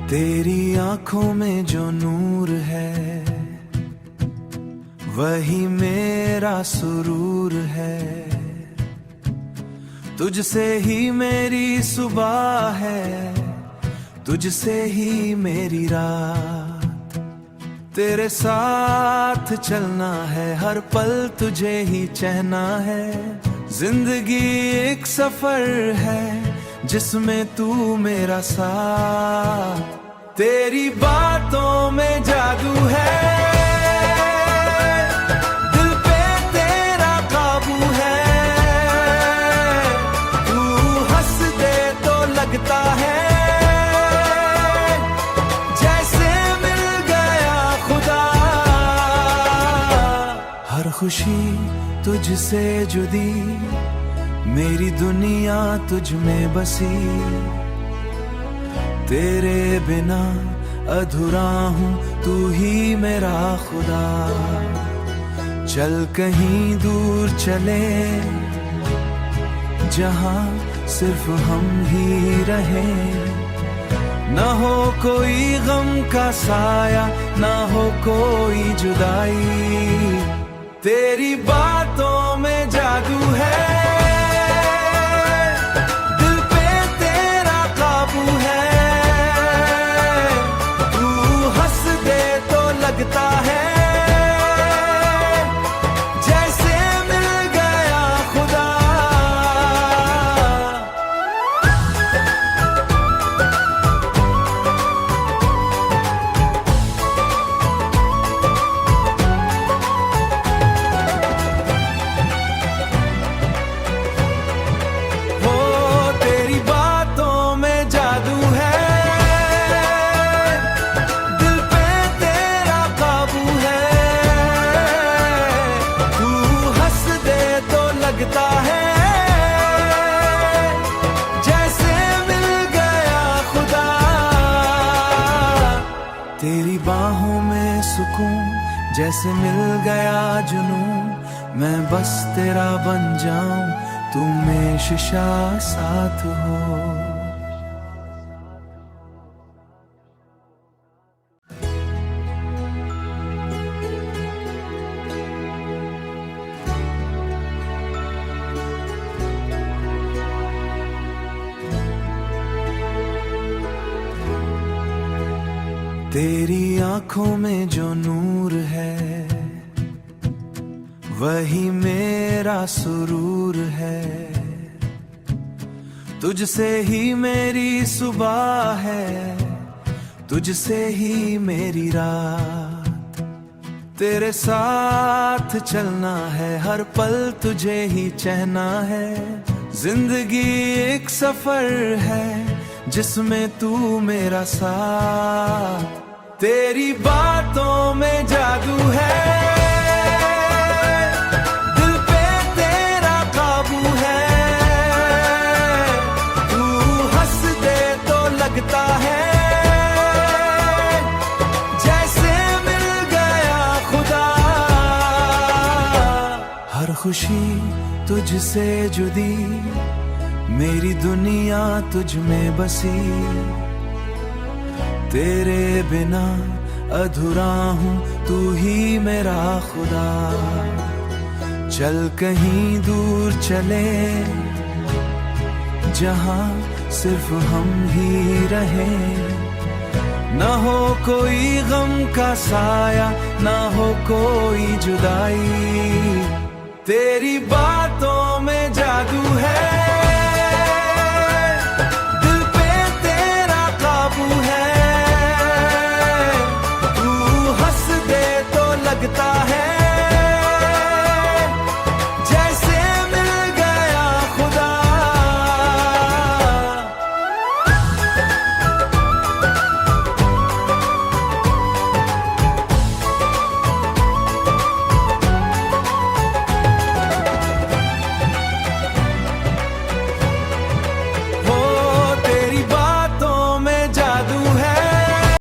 तेरी आंखों में जो नूर है वही मेरा सुरूर है। तुझसे ही मेरी सुबह है, तुझसे ही मेरी रात। तेरे साथ चलना है, हर पल तुझे ही चाहना है। जिंदगी एक सफर है जिसमें तू मेरा साथ। तेरी बातों में जादू है, दिल पे तेरा काबू है। तू हंस दे तो लगता है जैसे मिल गया खुदा। हर खुशी तुझसे जुदी, मेरी दुनिया तुझ में बसी। तेरे बिना अधूरा हूँ, तू ही मेरा खुदा। चल कहीं दूर चले, जहाँ सिर्फ हम ही रहें। न हो कोई गम का साया, न हो कोई जुदाई। तेरी बातों में जादू है, लगता है जैसे मिल गया खुदा। वो तेरी बातों में जादू है, लगता है जैसे मिल गया खुदा। तेरी बाहों में सुकून जैसे मिल गया जुनून। मैं बस तेरा बन जाऊं, तू में शीशा साथ हो। तेरी आंखों में जो नूर है वही मेरा सुरूर है। तुझसे ही मेरी सुबह है, तुझसे ही मेरी रात। तेरे साथ चलना है, हर पल तुझे ही चाहना है। जिंदगी एक सफर है जिसमें तू मेरा साथ। तेरी बातों में जादू है, दिल पे तेरा काबू है। तू हंस दे तो लगता है जैसे मिल गया खुदा। हर खुशी तुझसे जुदी, मेरी दुनिया तुझ में बसी। तेरे बिना अधूरा हूँ, तू ही मेरा खुदा। चल कहीं दूर चले, जहाँ सिर्फ हम ही रहें। न हो कोई गम का साया, न हो कोई जुदाई। तेरी बातों में जादू है।